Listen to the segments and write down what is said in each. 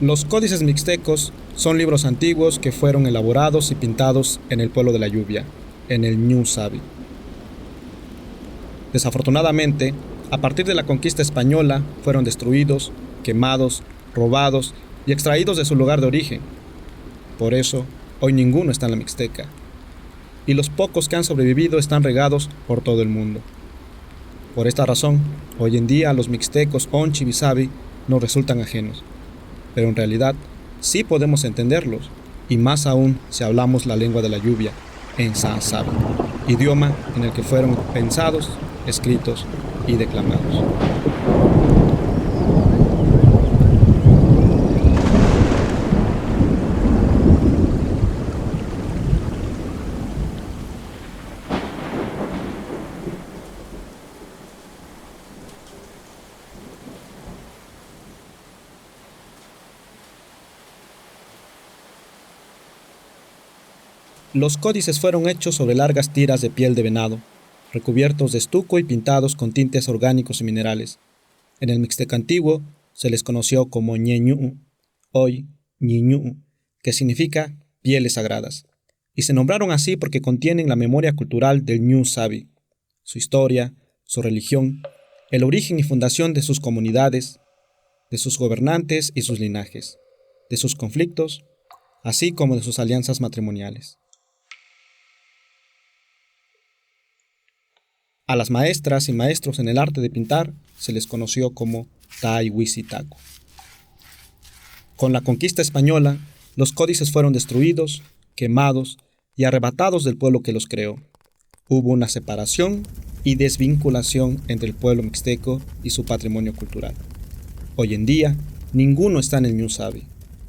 Los códices mixtecos son libros antiguos que fueron elaborados y pintados en el pueblo de la lluvia, en el Ñu Sabi. Desafortunadamente, a partir de la conquista española, fueron destruidos, quemados, robados y extraídos de su lugar de origen. Por eso, hoy ninguno está en la Mixteca, y los pocos que han sobrevivido están regados por todo el mundo. Por esta razón, hoy en día los mixtecos Onchi y Sabi nos resultan ajenos, pero en realidad sí podemos entenderlos, y más aún si hablamos la lengua de la lluvia, en Sa Sabi, idioma en el que fueron pensados, escritos y declamados. Los códices fueron hechos sobre largas tiras de piel de venado, recubiertos de estuco y pintados con tintes orgánicos y minerales. En el Mixteca antiguo se les conoció como Ñeñu, hoy Ñiñu, que significa pieles sagradas, y se nombraron así porque contienen la memoria cultural del Ñu Sabi, su historia, su religión, el origen y fundación de sus comunidades, de sus gobernantes y sus linajes, de sus conflictos, así como de sus alianzas matrimoniales. A las maestras y maestros en el arte de pintar se les conoció como Tai-Huisi-Taco. Con la conquista española, los códices fueron destruidos, quemados y arrebatados del pueblo que los creó. Hubo una separación y desvinculación entre el pueblo mixteco y su patrimonio cultural. Hoy en día, ninguno está en el Ñu Sabi,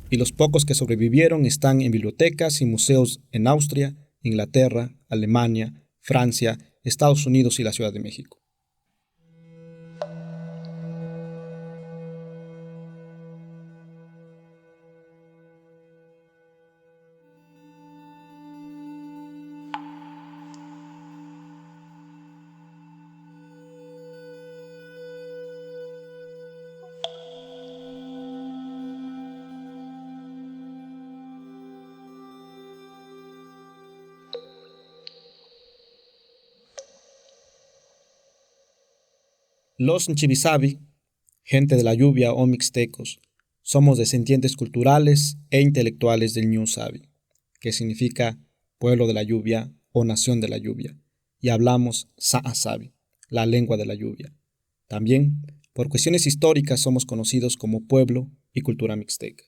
y los pocos que sobrevivieron están en bibliotecas y museos en Austria, Inglaterra, Alemania, Francia, Estados Unidos y la Ciudad de México. Los Nchibisabi, gente de la lluvia o mixtecos, somos descendientes culturales e intelectuales del Ñu Sabi, que significa pueblo de la lluvia o nación de la lluvia, y hablamos Sa Sabi, la lengua de la lluvia. También, por cuestiones históricas, somos conocidos como pueblo y cultura mixteca.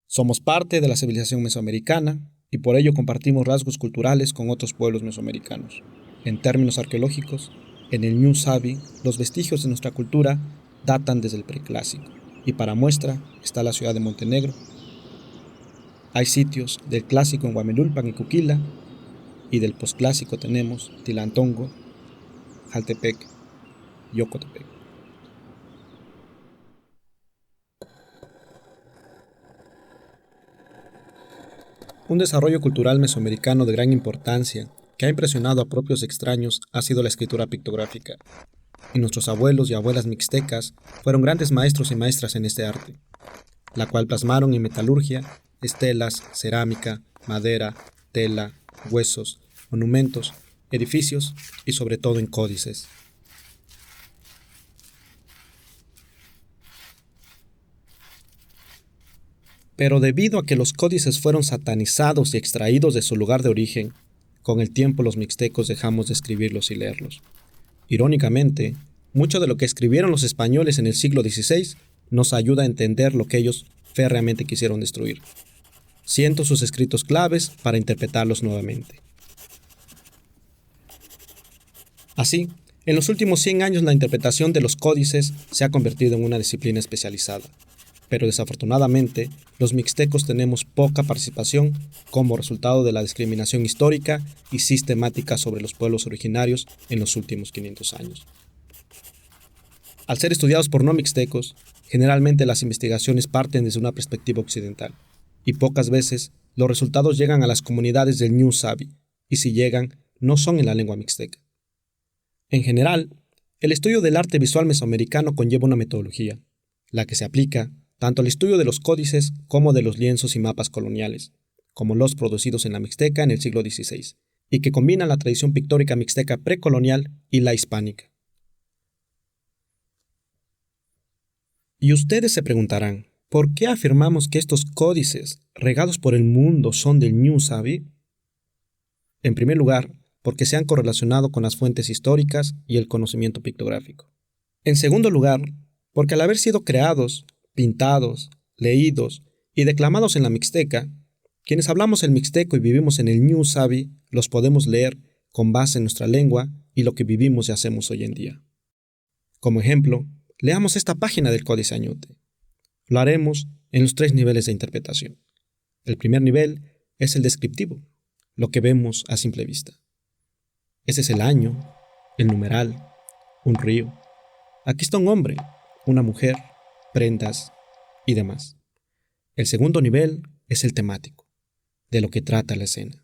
Somos parte de la civilización mesoamericana y por ello compartimos rasgos culturales con otros pueblos mesoamericanos. En términos arqueológicos, en el Ñu Sabi, los vestigios de nuestra cultura datan desde el preclásico, y para muestra está la ciudad de Montenegro. Hay sitios del clásico en Huamelulpan y Cuquila, y del posclásico tenemos Tilantongo, Jaltepec y Ocotepec. Un desarrollo cultural mesoamericano de gran importancia que ha impresionado a propios extraños ha sido la escritura pictográfica, y nuestros abuelos y abuelas mixtecas fueron grandes maestros y maestras en este arte, la cual plasmaron en metalurgia, estelas, cerámica, madera, tela, huesos, monumentos, edificios y sobre todo en códices. Pero debido a que los códices fueron satanizados y extraídos de su lugar de origen, con el tiempo los mixtecos dejamos de escribirlos y leerlos. Irónicamente, mucho de lo que escribieron los españoles en el siglo XVI nos ayuda a entender lo que ellos férreamente quisieron destruir, siendo sus escritos claves para interpretarlos nuevamente. Así, en los últimos 100 años la interpretación de los códices se ha convertido en una disciplina especializada, pero desafortunadamente los mixtecos tenemos poca participación como resultado de la discriminación histórica y sistemática sobre los pueblos originarios en los últimos 500 años. Al ser estudiados por no mixtecos, generalmente las investigaciones parten desde una perspectiva occidental, y pocas veces los resultados llegan a las comunidades del Ñu Sabi, y si llegan, no son en la lengua mixteca. En general, el estudio del arte visual mesoamericano conlleva una metodología, la que se aplica tanto el estudio de los códices como de los lienzos y mapas coloniales, como los producidos en la Mixteca en el siglo XVI, y que combinan la tradición pictórica mixteca precolonial y la hispánica. Y ustedes se preguntarán, ¿por qué afirmamos que estos códices regados por el mundo son del Ñu Sabi? En primer lugar, porque se han correlacionado con las fuentes históricas y el conocimiento pictográfico. En segundo lugar, porque al haber sido creados, pintados, leídos y declamados en la Mixteca, quienes hablamos el mixteco y vivimos en el Ñu Sabi los podemos leer con base en nuestra lengua y lo que vivimos y hacemos hoy en día. Como ejemplo, leamos esta página del Códice Añute. Lo haremos en los 3 niveles de interpretación. El primer nivel es el descriptivo, lo que vemos a simple vista. Ese es el año, el numeral, un río. Aquí está un hombre, una mujer, prendas y demás. El segundo nivel es el temático, de lo que trata la escena.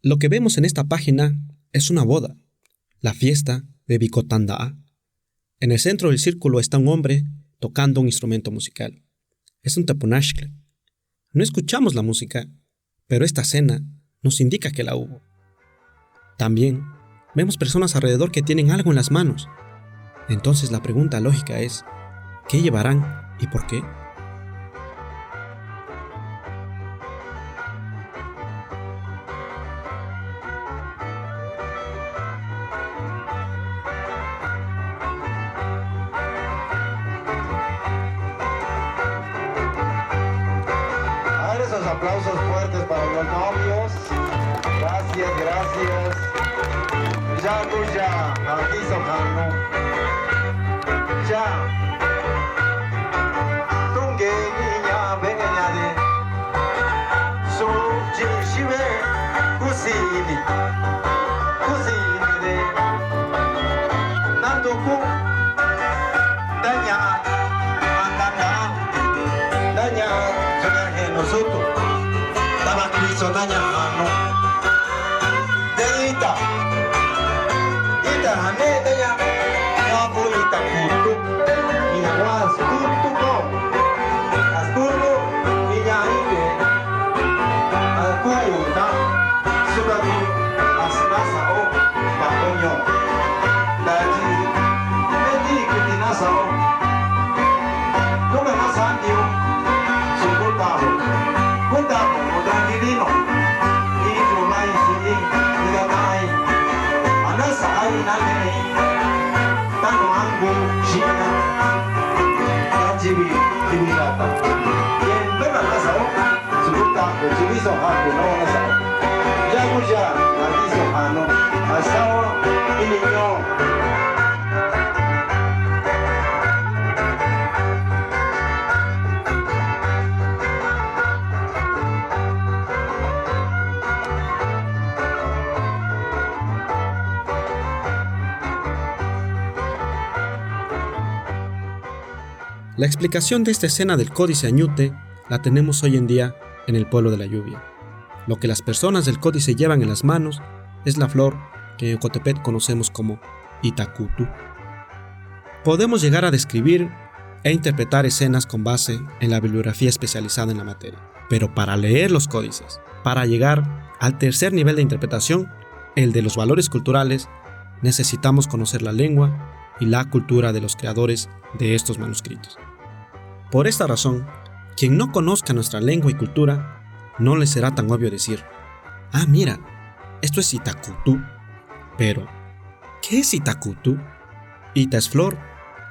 Lo que vemos en esta página es una boda, la fiesta de Bikotanda'a. En el centro del círculo está un hombre tocando un instrumento musical. Es un teponashcle. No escuchamos la música, pero esta escena nos indica que la hubo. También vemos personas alrededor que tienen algo en las manos. Entonces la pregunta lógica es, ¿qué llevarán y por qué? Esos aplausos fuertes para los novios. Gracias, gracias. Ya, ya, aquí sojano. Ya. Tungue niña veña de. Su jishive kusini. Kusini de. Nanduku. Daña. Andana. Daña. Nosotros, estaba Cristo dañando. Dedita, ita haneta ya, no pulita kutu, y aguas kutu no, ascurro y ya ide, alcuyuta, sugatu, asnasa o, pacoño, daji, meti kutinasa o, no me más antio. Cuéntame, tranquilino, y tu maíz y la cae, anasa hay nadie, tanto angu, china, chibi, chibigata, y en toda la sao, su puta, chibizo, haku, no la sao, ya mucha, matizo, hano, asao, y niño. La explicación de esta escena del Códice Añute la tenemos hoy en día en el pueblo de la lluvia. Lo que las personas del códice llevan en las manos es la flor que en Ocotepec conocemos como Itacutu. Podemos llegar a describir e interpretar escenas con base en la bibliografía especializada en la materia. Pero para leer los códices, para llegar al tercer nivel de interpretación, el de los valores culturales, necesitamos conocer la lengua y la cultura de los creadores de estos manuscritos. Por esta razón, quien no conozca nuestra lengua y cultura, no le será tan obvio decir, ah, mira, esto es Itacutu. Pero, ¿qué es Itacutu? Ita es flor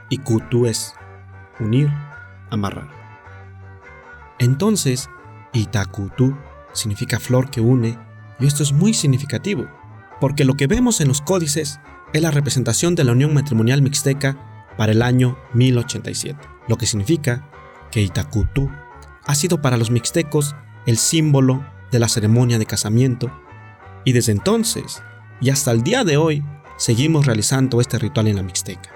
y Cutu es unir, amarrar. Entonces, Itacutu significa flor que une, y esto es muy significativo, porque lo que vemos en los códices es la representación de la unión matrimonial mixteca para el año 1087, lo que significa que Itacutu ha sido para los mixtecos el símbolo de la ceremonia de casamiento, y desde entonces y hasta el día de hoy seguimos realizando este ritual en la Mixteca.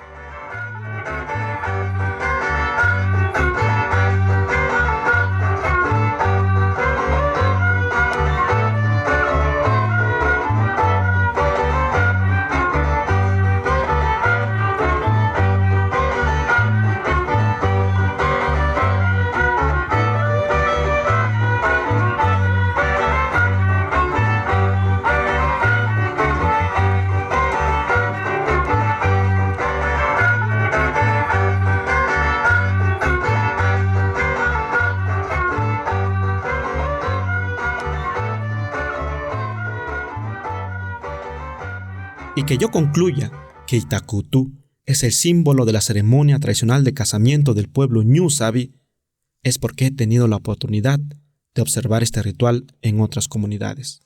y que yo concluya que Itacutu es el símbolo de la ceremonia tradicional de casamiento del pueblo Ñu Sabi, es porque he tenido la oportunidad de observar este ritual en otras comunidades.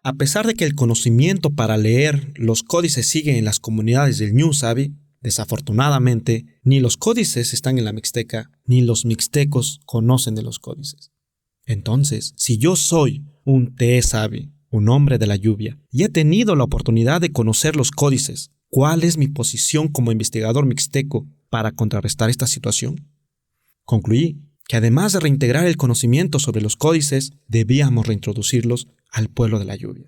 A pesar de que el conocimiento para leer los códices sigue en las comunidades del Ñu Sabi, desafortunadamente, ni los códices están en la Mixteca, ni los mixtecos conocen de los códices. Entonces, si yo soy un Te Sabi, un hombre de la lluvia, y he tenido la oportunidad de conocer los códices, ¿cuál es mi posición como investigador mixteco para contrarrestar esta situación? Concluí que además de reintegrar el conocimiento sobre los códices, debíamos reintroducirlos al pueblo de la lluvia,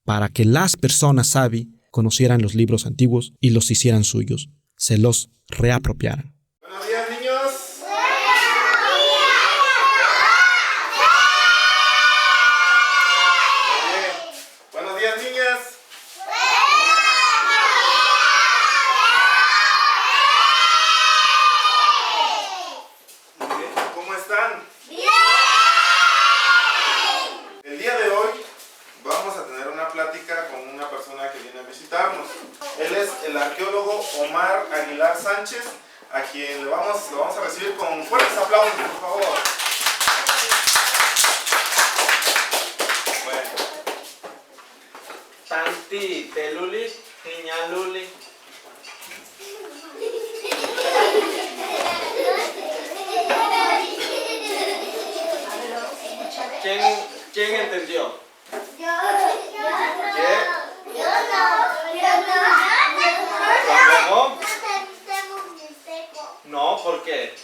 para que las personas sabi conocieran los libros antiguos y los hicieran suyos, se los reapropiaran. Buenos días, niños. Muy bien. Buenos días, niñas. Muy bien. ¿Cómo están? El día de hoy vamos a tener una plática con una persona que viene a visitarnos. Él es el arqueólogo Omar Aguilar Sánchez, a quien lo vamos a recibir con fuertes aplausos, por favor. Bueno. Tanti, teluli, niñaluli. ¿Quién entendió? ¿Qué? ¿Cómo? No, ¿por qué?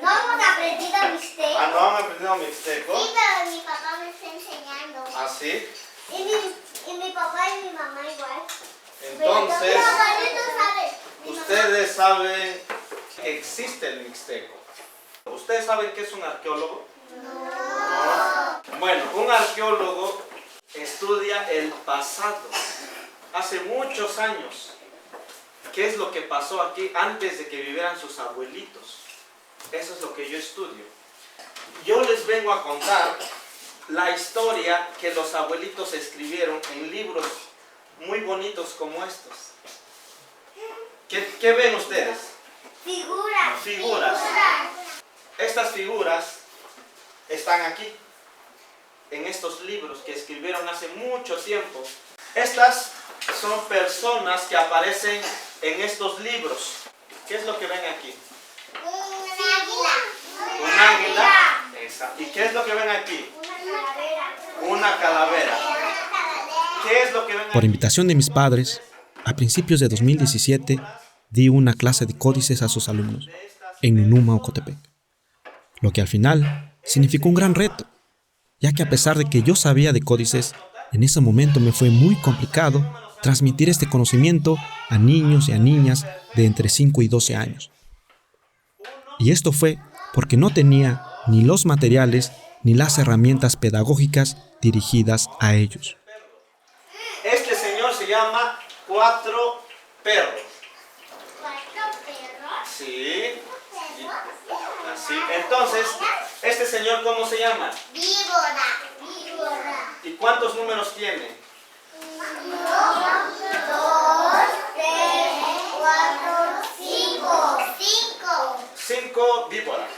No hemos aprendido mixteco. Ah, ¿no han aprendido mixteco? Sí, pero mi papá me está enseñando. ¿Ah, sí? Y mi papá y mi mamá igual. Entonces, Pero mi abuelito sabe. ustedes saben que existe el mixteco. ¿Ustedes saben qué es un arqueólogo? No. Bueno, un arqueólogo estudia el pasado. Hace muchos años. ¿Qué es lo que pasó aquí antes de que vivieran sus abuelitos? Eso es lo que yo estudio. Yo les vengo a contar la historia que los abuelitos escribieron en libros muy bonitos como estos. ¿Qué ven ustedes? Figuras. Figuras. Estas figuras están aquí, en estos libros que escribieron hace mucho tiempo. Estas son personas que aparecen en estos libros. ¿Qué es lo que ven aquí? Un águila. Un águila. Exacto. ¿Y qué es lo que ven aquí? Una calavera. ¿Qué es lo que ven aquí? Por invitación de mis padres, a principios de 2017, di una clase de códices a sus alumnos en Nunuma, Ocotepec. Lo que al final significó un gran reto, ya que a pesar de que yo sabía de códices, en ese momento me fue muy complicado transmitir este conocimiento a niños y a niñas de entre 5 y 12 años. Y esto fue porque no tenía ni los materiales ni las herramientas pedagógicas dirigidas a ellos. Este señor se llama Cuatro Perros. ¿Cuatro perros? Sí. Así. Entonces, ¿este señor cómo se llama? Víbora. ¿Y cuántos números tiene? 1, 2, 3, 4, 5. 5 víboras.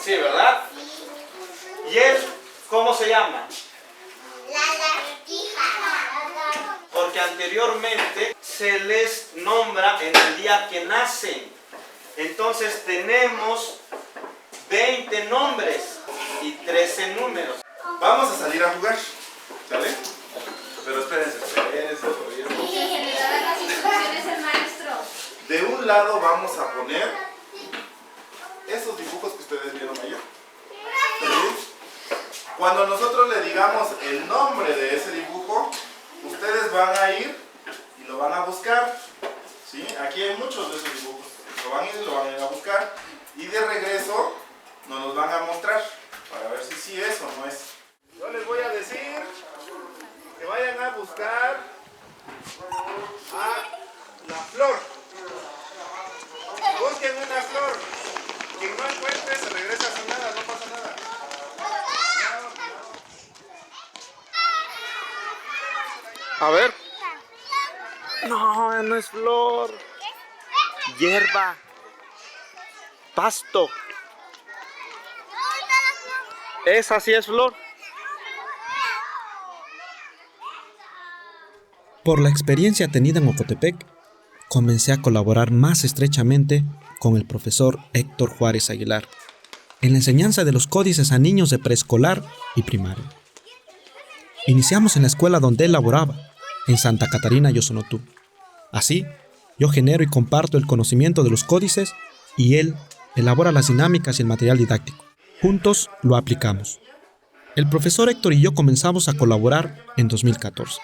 Sí, ¿verdad? ¿Y él cómo se llama? La lagartija. Porque anteriormente se les nombra en el día que nacen. Entonces tenemos 20 nombres y 13 números. Vamos a salir a jugar, ¿sale? Pero espérense. Le dará las instrucciones el maestro. De un lado vamos a poner esos dibujos que ustedes vieron allá. ¿Sí? Cuando nosotros le digamos el nombre de ese dibujo, ustedes van a ir y lo van a buscar. ¿Sí? Aquí hay muchos de esos dibujos. Lo van a ir y lo van a ir a buscar. Y de regreso nos los van a mostrar para ver si sí es o no es. Yo les voy a decir que vayan a buscar a la flor. Busquen una flor. Quien no encuentre se regresa sin nada, no pasa nada. A ver. No, no es flor. Hierba. Pasto. Esa sí es flor. Por la experiencia tenida en Ocotepec, comencé a colaborar más estrechamente con el profesor Héctor Juárez Aguilar en la enseñanza de los códices a niños de preescolar y primaria. Iniciamos en la escuela donde él laboraba, en Santa Catarina, Yosunotú. Así, yo genero y comparto el conocimiento de los códices y él elabora las dinámicas y el material didáctico. Juntos lo aplicamos. El profesor Héctor y yo comenzamos a colaborar en 2014.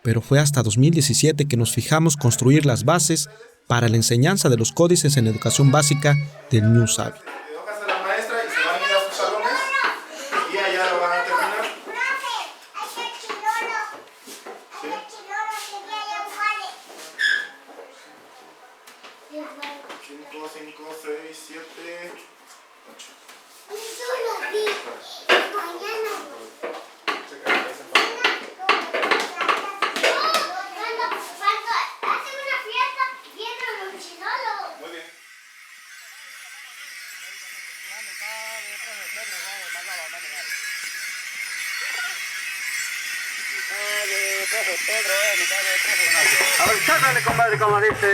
Pero fue hasta 2017 que nos fijamos construir las bases para la enseñanza de los códices en educación básica del New Sabi. Hojas a la maestra y se van a ir a sus salones y allá lo van a terminar. Profe, hay que chilolo. ¿Sí? Hay que chilolo, que ya hay iguales. 5, 5, 6, 7, 8. Solo vi. Mañana. Cuando hacen una fiesta, vienen los chilolos. Muy bien. A ver, chácale, compadre, como dice.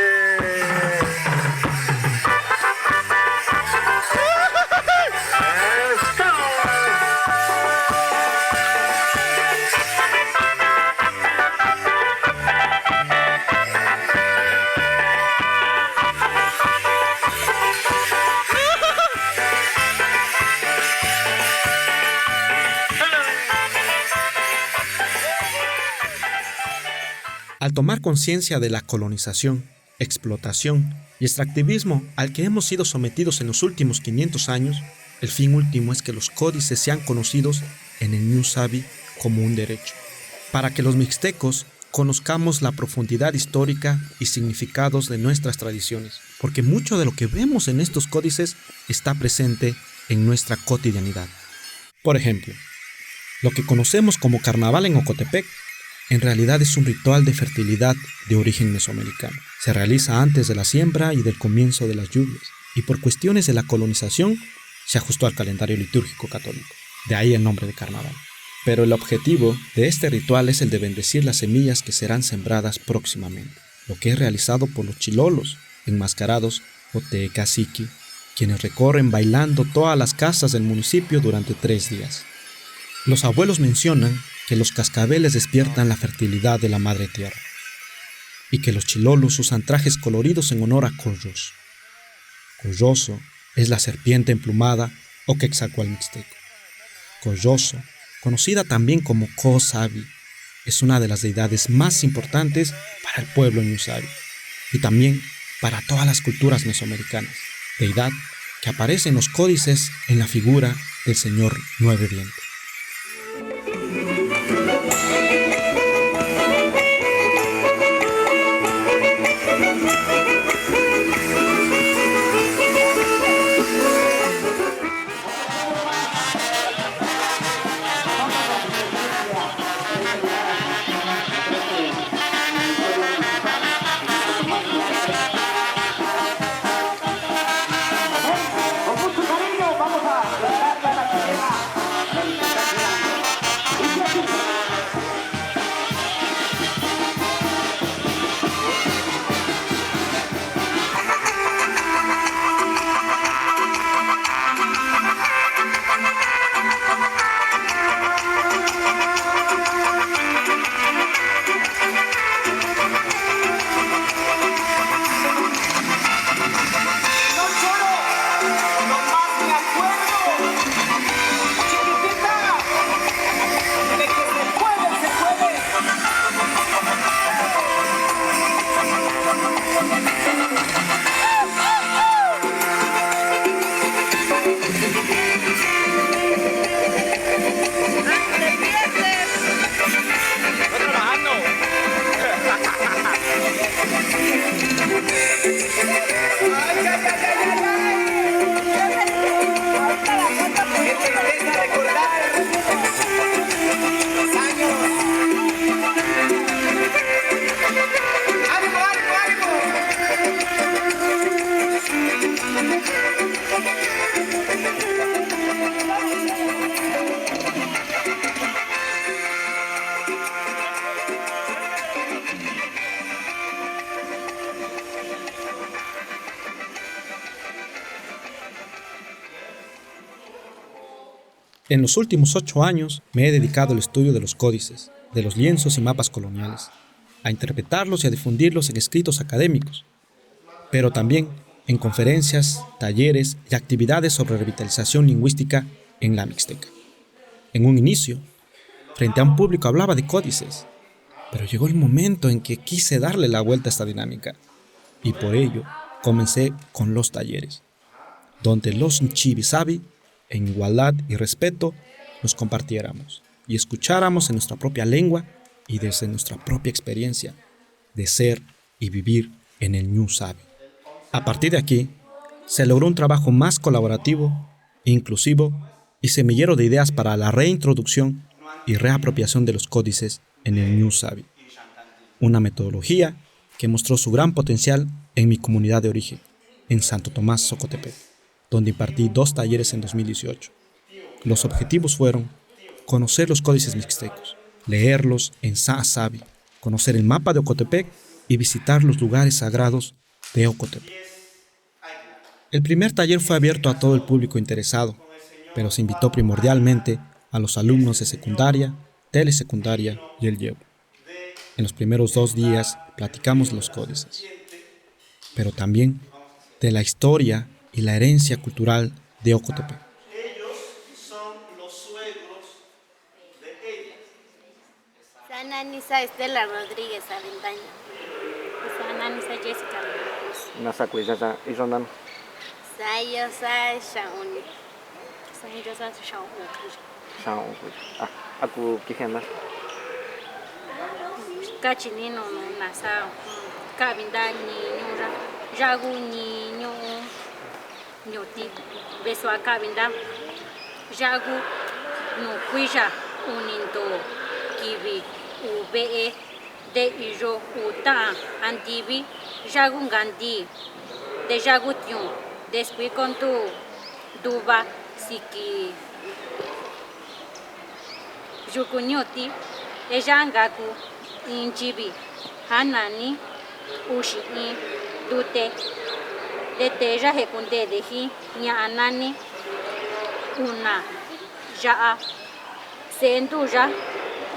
Al tomar conciencia de la colonización, explotación y extractivismo al que hemos sido sometidos en los últimos 500 años, el fin último es que los códices sean conocidos en el New Sabi como un derecho, para que los mixtecos conozcamos la profundidad histórica y significados de nuestras tradiciones, porque mucho de lo que vemos en estos códices está presente en nuestra cotidianidad. Por ejemplo, lo que conocemos como carnaval en Ocotepec en realidad es un ritual de fertilidad de origen mesoamericano. Se realiza antes de la siembra y del comienzo de las lluvias, y por cuestiones de la colonización se ajustó al calendario litúrgico católico. De ahí el nombre de carnaval. Pero el objetivo de este ritual es el de bendecir las semillas que serán sembradas próximamente, lo que es realizado por los chilolos, enmascarados o tecaciqui, quienes recorren bailando todas las casas del municipio durante 3 días. Los abuelos mencionan que los cascabeles despiertan la fertilidad de la madre tierra y que los chilolos usan trajes coloridos en honor a Coyos. Coyoso es la serpiente emplumada o Quetzalcóatl mixteco. Coyoso, conocida también como Ko Sabi, es una de las deidades más importantes para el pueblo New Sabi y también para todas las culturas mesoamericanas, deidad que aparece en los códices en la figura del Señor Nueve Vientos. En los últimos 8 años me he dedicado al estudio de los códices, de los lienzos y mapas coloniales, a interpretarlos y a difundirlos en escritos académicos, pero también en conferencias, talleres y actividades sobre revitalización lingüística en la Mixteca. En un inicio, frente a un público hablaba de códices, pero llegó el momento en que quise darle la vuelta a esta dinámica, y por ello comencé con los talleres, donde los Nchibisabi, en igualdad y respeto, nos compartiéramos y escucháramos en nuestra propia lengua y desde nuestra propia experiencia de ser y vivir en el Ñu Sabi. A partir de aquí, se logró un trabajo más colaborativo, inclusivo y semillero de ideas para la reintroducción y reapropiación de los códices en el Ñu Sabi. Una metodología que mostró su gran potencial en mi comunidad de origen, en Santo Tomás, Socotepec, donde impartí 2 talleres en 2018. Los objetivos fueron conocer los códices mixtecos, leerlos en Sabi, conocer el mapa de Ocotepec y visitar los lugares sagrados de Ocotepec. El primer taller fue abierto a todo el público interesado, pero se invitó primordialmente a los alumnos de secundaria, telesecundaria y el Llevo. En los primeros 2 días platicamos los códices, pero también de la historia y la herencia cultural de Ocotepec. Ellos son los suegros de ella. Sananisa Estela Rodríguez Avendaño. Sananisa Jessica Rodríguez. Nasa kuisasa isonan. Sayosa Shauni. Sayosa Shauni. Shao. Aku kihena. Cachinino nasa cabinda niño jagu niño ñoti beso a cabinda jagu no cuija unindo kiwi ube de ijo uta antivi jagu gandi de jagu tion después con tu duba siki jukunyoti ejangaku inchibi hanani ushi dute de teja hekunde dehi nyanani una ja sendu ja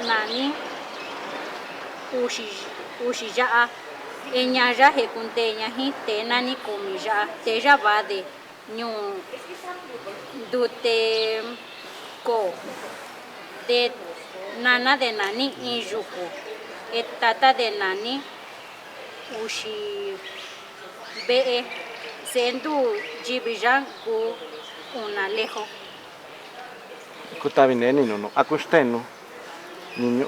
nani ushi ja enya ja hekunde nyahi tenani kumi ja teja bade nyu dute ko de nana de nani injuku etata de nani ushi be sendu jibijan ku una lejo. Kutavineni no. Akusteno. Niño.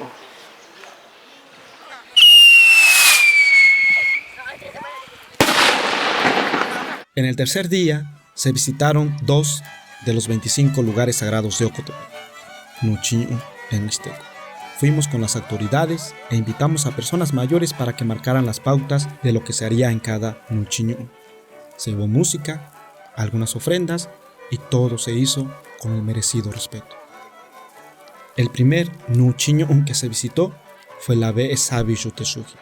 En el tercer día se visitaron 2 de los 25 lugares sagrados de Ocotepec, Nuchiñu en Mixteco. Fuimos con las autoridades e invitamos a personas mayores para que marcaran las pautas de lo que se haría en cada Nuchiñu. Se hubo música, algunas ofrendas y todo se hizo con el merecido respeto. El primer Nuchiñu que se visitó fue la Be Sabi Yutesuji,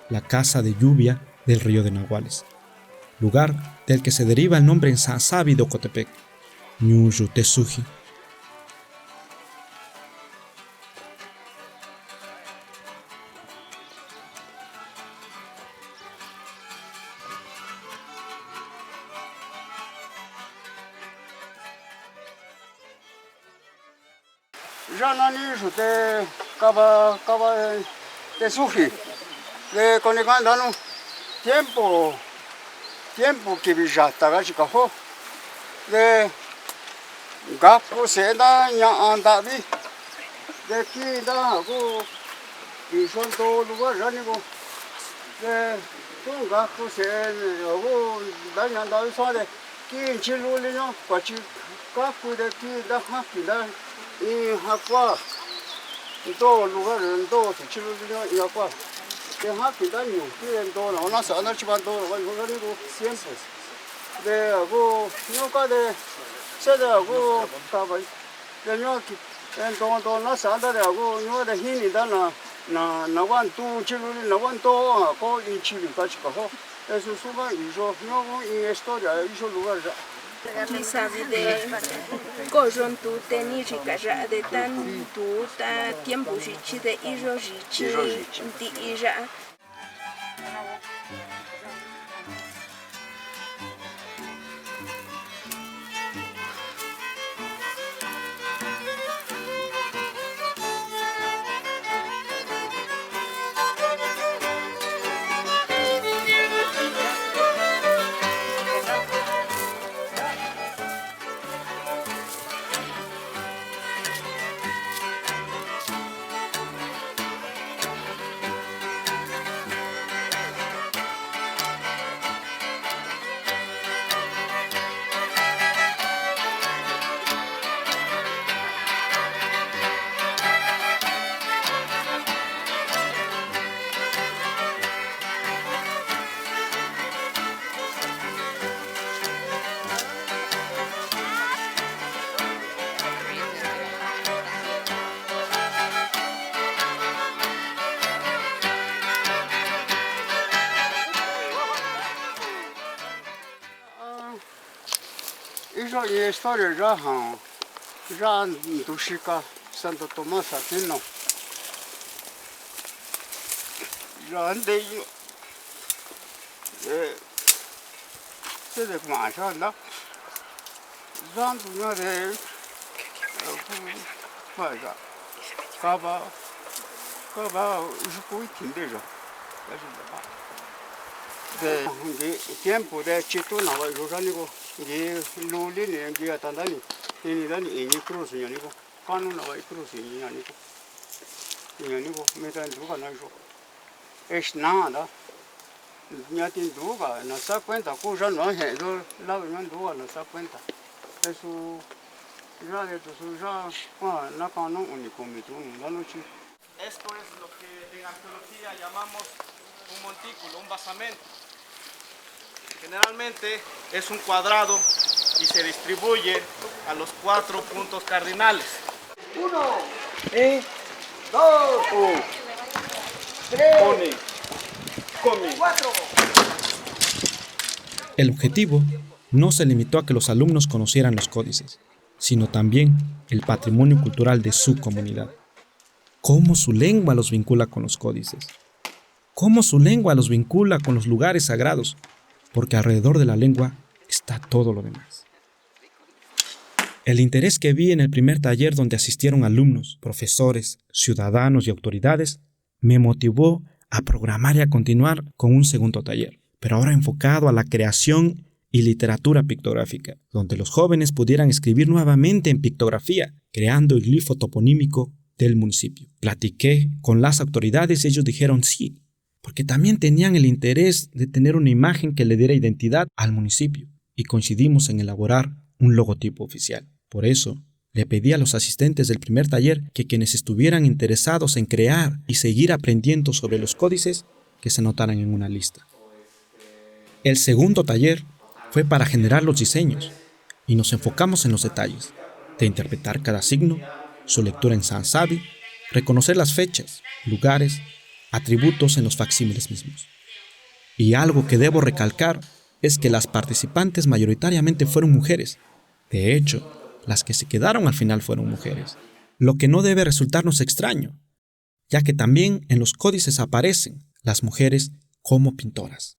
la casa de lluvia del río de Nahuales, lugar del que se deriva el nombre en Sabi de Ocotepec, Ñu Yutesuji. Janani jute kaba de suji de conectando tiempo que vijata gachicajo de gapu seda nya andavi de ki da go y son todo lugar janigo de tu gapu se go da nya andavi so de ki chiluli no pachi gapu de ki da hapi da y aqua en todo lugar en todo se chilo y aqua que happy daño que en todo no se anda chivando algo siempre de algo nunca de se de algo estaba de no aquí en todo no se anda de algo no de hini da na van tu chilo na van todo ko y chilo cachico eso suma y yo no y historia y yo lugar Sabe de corron tu teni rica de tan tu ta tiempo richi de iro richi di ira. Esa historia ya Dushika Santo Tomás Aquino. Ya ande yo se de marcha la Santo no de falla cava yo de tiempo de chito na va yo luli ne ngi atandani ni dani ni cruz ni ko kanu na vai cruz ni ko me tan duga na jo es nada ya tin duga no se cuenta ko ya no he do la no duga no se cuenta eso ya de tu ya na kanu único mi tu la noche. Esto es lo que en arqueología llamamos un montículo, un basamento. Generalmente es un cuadrado y se distribuye a los 4 puntos cardinales. 1, 2, 3, 4. El objetivo no se limitó a que los alumnos conocieran los códices, sino también el patrimonio cultural de su comunidad. Cómo su lengua los vincula con los códices. Cómo su lengua los vincula con los lugares sagrados, porque alrededor de la lengua está todo lo demás. El interés que vi en el primer taller donde asistieron alumnos, profesores, ciudadanos y autoridades me motivó a programar y a continuar con un segundo taller, pero ahora enfocado a la creación y literatura pictográfica, donde los jóvenes pudieran escribir nuevamente en pictografía, creando el glifo toponímico del municipio. Platiqué con las autoridades y ellos dijeron sí, porque también tenían el interés de tener una imagen que le diera identidad al municipio, y coincidimos en elaborar un logotipo oficial. Por eso, le pedí a los asistentes del primer taller que quienes estuvieran interesados en crear y seguir aprendiendo sobre los códices, que se anotaran en una lista. El segundo taller fue para generar los diseños, y nos enfocamos en los detalles, de interpretar cada signo, su lectura en Sansadi, reconocer las fechas, lugares, atributos en los facsímiles mismos. Y algo que debo recalcar es que las participantes mayoritariamente fueron mujeres. De hecho, las que se quedaron al final fueron mujeres, lo que no debe resultarnos extraño, ya que también en los códices aparecen las mujeres como pintoras,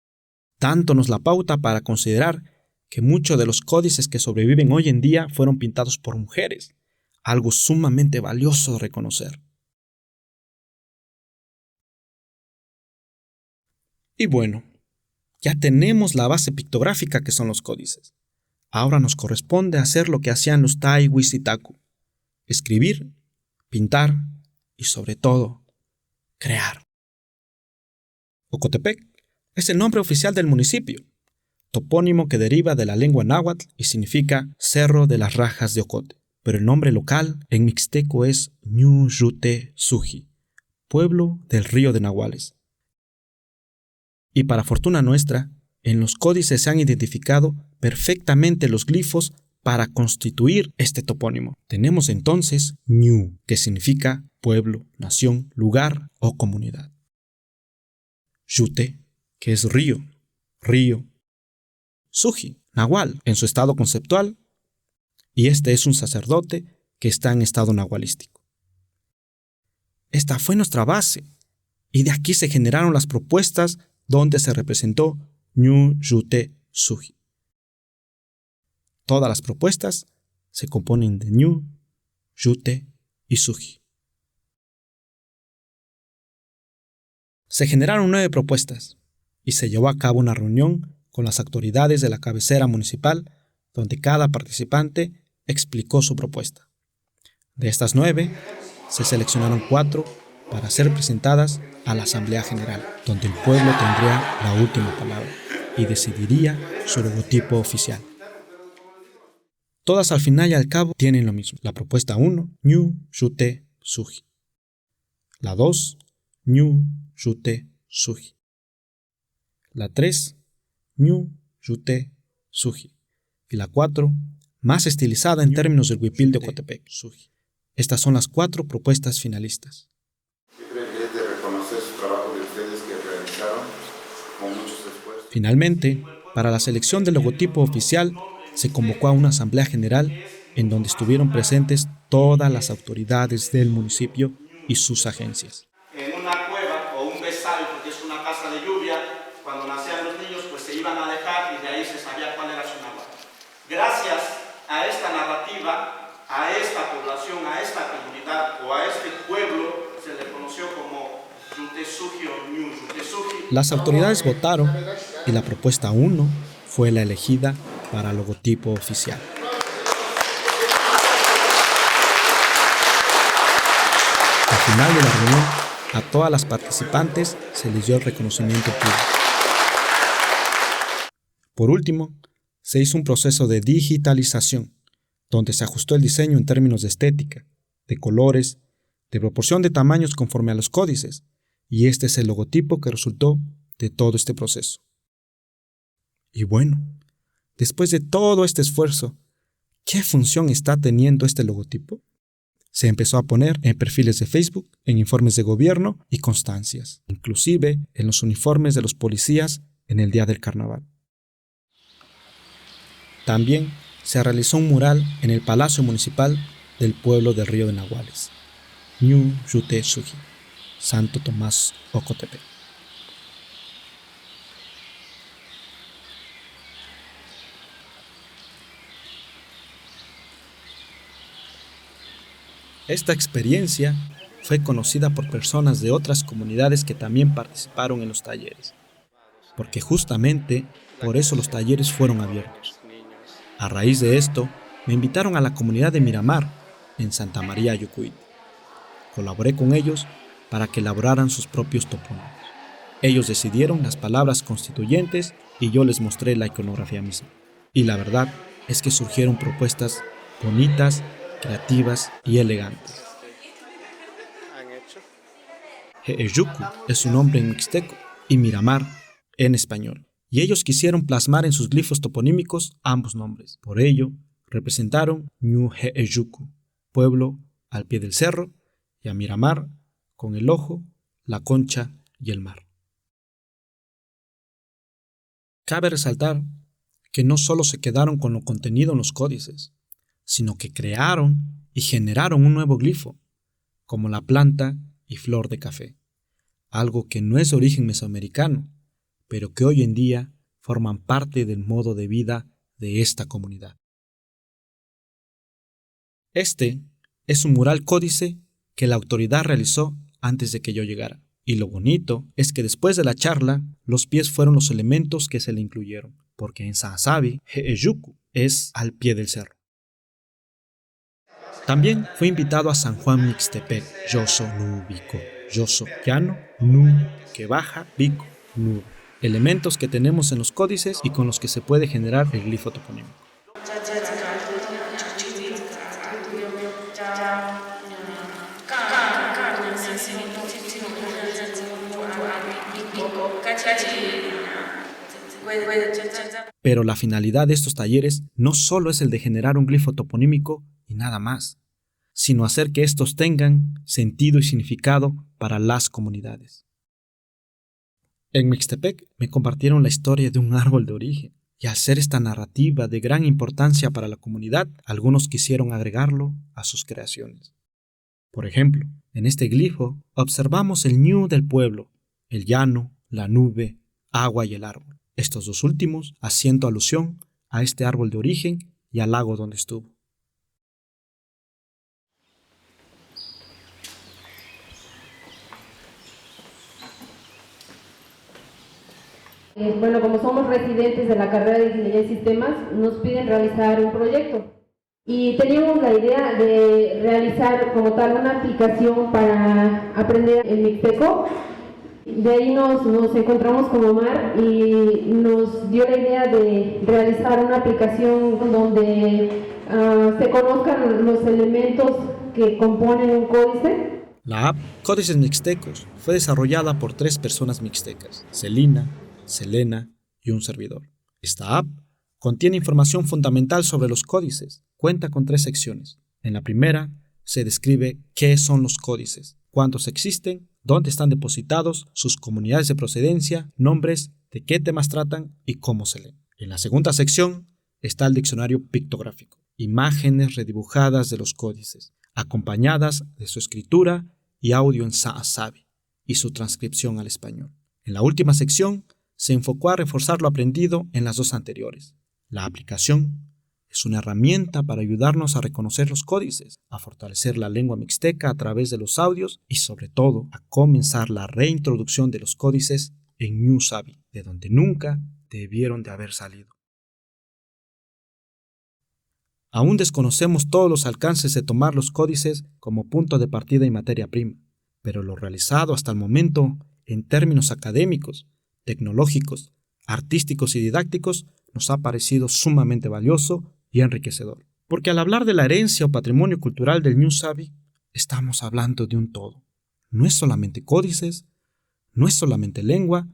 dándonos la pauta para considerar que muchos de los códices que sobreviven hoy en día fueron pintados por mujeres, algo sumamente valioso de reconocer. Y bueno, ya tenemos la base pictográfica que son los códices. Ahora nos corresponde hacer lo que hacían los Tai, Wis y Taku: escribir, pintar y sobre todo, crear. Ocotepec es el nombre oficial del municipio, topónimo que deriva de la lengua náhuatl y significa Cerro de las Rajas de Ocote, pero el nombre local en mixteco es Ñuyute Suji, pueblo del río de Nahuales. Y para fortuna nuestra, en los códices se han identificado perfectamente los glifos para constituir este topónimo. Tenemos entonces Ñu, que significa pueblo, nación, lugar o comunidad. Yute, que es río, río. Suji, nahual en su estado conceptual, y este es un sacerdote que está en estado nahualístico. Esta fue nuestra base, y de aquí se generaron las propuestas donde se representó Ñu Yute Suji. Todas las propuestas se componen de Ñu, Yute y Suji. Se generaron 9 propuestas y se llevó a cabo una reunión con las autoridades de la cabecera municipal donde cada participante explicó su propuesta. De estas 9, se seleccionaron 4 para ser presentadas a la Asamblea General, donde el pueblo tendría la última palabra y decidiría su logotipo oficial. Todas al final y al cabo tienen lo mismo. La propuesta 1, Ñu Yute Suji. La 2, Ñu Yute Suji. La 3, Ñu Yute Suji. Y la 4, más estilizada en términos del huipil de Ocotepec, Suji. Estas son las 4 propuestas finalistas. Finalmente, para la selección del logotipo oficial, se convocó a una asamblea general en donde estuvieron presentes todas las autoridades del municipio y sus agencias. En una cueva o un besal, porque es una casa de lluvia, cuando nacían los niños pues se iban a dejar y de ahí se sabía cuál era su náhuatl. Gracias a esta narrativa, a esta población, a esta comunidad o a este pueblo se le conoció como Yute Suji o Ñu Yute Suji. Las autoridades votaron y la propuesta 1 fue la elegida para logotipo oficial. Al final de la reunión, a todas las participantes se les dio el reconocimiento público. Por último, se hizo un proceso de digitalización, donde se ajustó el diseño en términos de estética, de colores, de proporción de tamaños conforme a los códices, y este es el logotipo que resultó de todo este proceso. Y bueno, después de todo este esfuerzo, ¿qué función está teniendo este logotipo? Se empezó a poner en perfiles de Facebook, en informes de gobierno y constancias, inclusive en los uniformes de los policías en el día del carnaval. También se realizó un mural en el Palacio Municipal del pueblo del Río de Nahuales, Ñu Yute Suji, Santo Tomás Ocotepec. Esta experiencia fue conocida por personas de otras comunidades que también participaron en los talleres, porque justamente por eso los talleres fueron abiertos. A raíz de esto, me invitaron a la comunidad de Miramar, en Santa María Yucuy. Colaboré con ellos para que elaboraran sus propios topónimos. Ellos decidieron las palabras constituyentes y yo les mostré la iconografía misma. Y la verdad es que surgieron propuestas bonitas, creativas y elegantes. He'eyuku es su nombre en mixteco y Miramar en español, y ellos quisieron plasmar en sus glifos toponímicos ambos nombres. Por ello, representaron Ñu He'eyuku, pueblo al pie del cerro, y a Miramar con el ojo, la concha y el mar. Cabe resaltar que no solo se quedaron con lo contenido en los códices, sino que crearon y generaron un nuevo glifo, como la planta y flor de café, algo que no es de origen mesoamericano, pero que hoy en día forman parte del modo de vida de esta comunidad. Este es un mural códice que la autoridad realizó antes de que yo llegara, y lo bonito es que después de la charla, los pies fueron los elementos que se le incluyeron, porque en Sahasabi, He'eyuku es al pie del cerro. También fue invitado a San Juan Mixtepec, Yoso Nu Bico, Yoso llano, Nu que baja, Bico, Nu, elementos que tenemos en los códices y con los que se puede generar el glifo toponímico. Pero la finalidad de estos talleres no solo es el de generar un glifo toponímico y nada más, sino hacer que estos tengan sentido y significado para las comunidades. En Mixtepec me compartieron la historia de un árbol de origen, y al ser esta narrativa de gran importancia para la comunidad, algunos quisieron agregarlo a sus creaciones. Por ejemplo, en este glifo observamos el ñu del pueblo, el llano, la nube, agua y el árbol. Estos dos últimos haciendo alusión a este árbol de origen y al lago donde estuvo. Bueno, como somos residentes de la carrera de Ingeniería de Sistemas, nos piden realizar un proyecto. Y teníamos la idea de realizar como tal una aplicación para aprender el mixteco. De ahí nos encontramos con Omar y nos dio la idea de realizar una aplicación donde se conozcan los elementos que componen un códice. La app Códices Mixtecos fue desarrollada por 3 personas mixtecas, Celina, Selena y un servidor. Esta app contiene información fundamental sobre los códices. Cuenta con 3 secciones. En la primera se describe qué son los códices, cuántos existen, dónde están depositados, sus comunidades de procedencia, nombres, de qué temas tratan y cómo se leen. En la segunda sección está el diccionario pictográfico, imágenes redibujadas de los códices, acompañadas de su escritura y audio en Sa'asabi y su transcripción al español. En la última sección se enfocó a reforzar lo aprendido en las 2 anteriores. La aplicación es una herramienta para ayudarnos a reconocer los códices, a fortalecer la lengua mixteca a través de los audios y sobre todo a comenzar la reintroducción de los códices en Ñu Sabi, de donde nunca debieron de haber salido. Aún desconocemos todos los alcances de tomar los códices como punto de partida y materia prima, pero lo realizado hasta el momento en términos académicos, tecnológicos, artísticos y didácticos nos ha parecido sumamente valioso y enriquecedor. Porque al hablar de la herencia o patrimonio cultural del Ñu Sabi, estamos hablando de un todo. No es solamente códices, no es solamente lengua,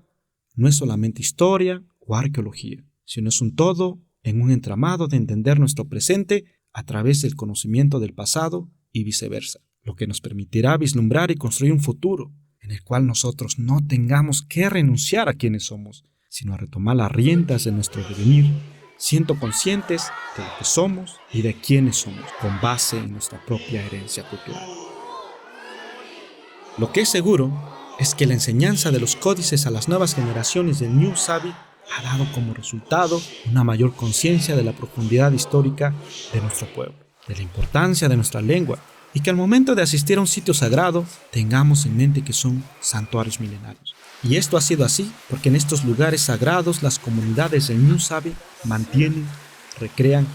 no es solamente historia o arqueología, sino es un todo en un entramado de entender nuestro presente a través del conocimiento del pasado y viceversa, lo que nos permitirá vislumbrar y construir un futuro en el cual nosotros no tengamos que renunciar a quienes somos, sino a retomar las riendas de nuestro devenir, siendo conscientes de lo que somos y de quiénes somos, con base en nuestra propia herencia cultural. Lo que es seguro es que la enseñanza de los códices a las nuevas generaciones del Ñu Sabi ha dado como resultado una mayor conciencia de la profundidad histórica de nuestro pueblo, de la importancia de nuestra lengua, y que al momento de asistir a un sitio sagrado tengamos en mente que son santuarios milenarios. Y esto ha sido así porque en estos lugares sagrados las comunidades del Ñu Sabi mantienen, recrean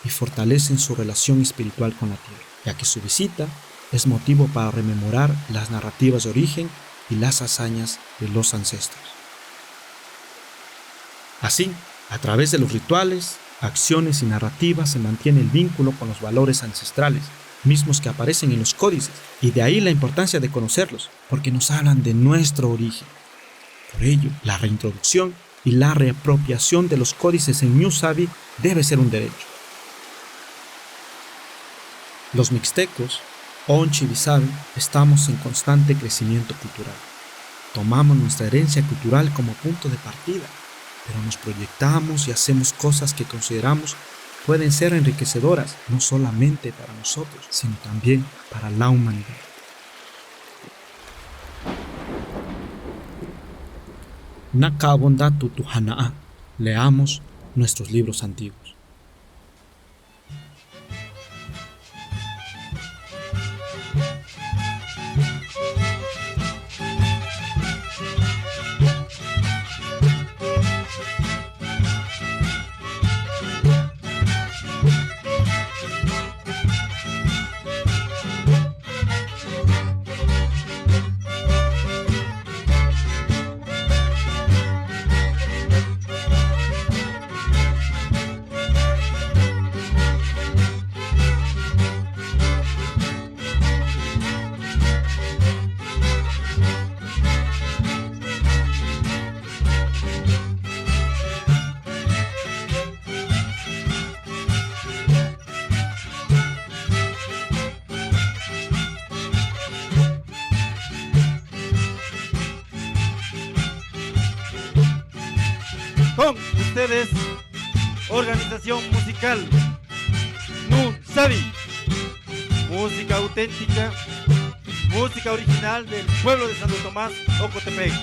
y fortalecen su relación espiritual con la tierra, ya que su visita es motivo para rememorar las narrativas de origen y las hazañas de los ancestros. Así, a través de los rituales, acciones y narrativas se mantiene el vínculo con los valores ancestrales, mismos que aparecen en los códices, y de ahí la importancia de conocerlos, porque nos hablan de nuestro origen. Por ello, la reintroducción y la reapropiación de los códices en Ñu Sabi debe ser un derecho. Los mixtecos, Onchi y Sabi, estamos en constante crecimiento cultural. Tomamos nuestra herencia cultural como punto de partida, pero nos proyectamos y hacemos cosas que consideramos pueden ser enriquecedoras, no solamente para nosotros, sino también para la humanidad. Nakabonda tutuhana'a. Leamos nuestros libros antiguos. Con ustedes, Organización musical Ñuu Savi. Música auténtica, música original del pueblo de Santo Tomás, Ocotepec.